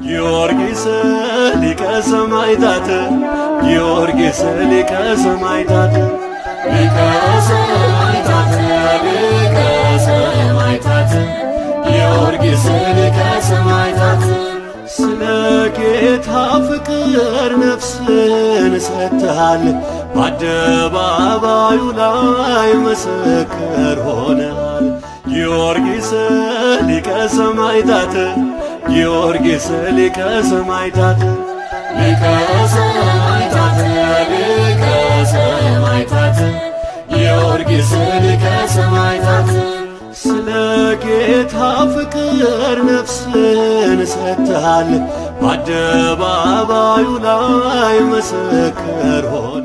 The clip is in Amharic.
ጊዮርጊስ ሊቀ ሰማዕታት ጊዮርጊስ ሊቀ ሰማዕታት ሊቀ ሰማዕታት ሊቀ ሰማዕታት ጊዮርጊስ ሊቀ ሰማዕታት ስለ ጌታ ፍቅር ነፍስን ሰጥተሃል በአደባባዩ ላይ ምስክር ሆነሃል። ጊዮርጊስ ሊቀ ሰማዕታት ጊዮርጊስ ሊቀ ሰማዕታት ሊቀ ሰማዕታት ሊቀ ሰማዕታት ጊዮርጊስ ሊቀ ሰማዕታት ስለ ጌታ ፍቅር ነፍስን ሰጥተሃል በአደባባዩ ላይ ምስክር ሆነ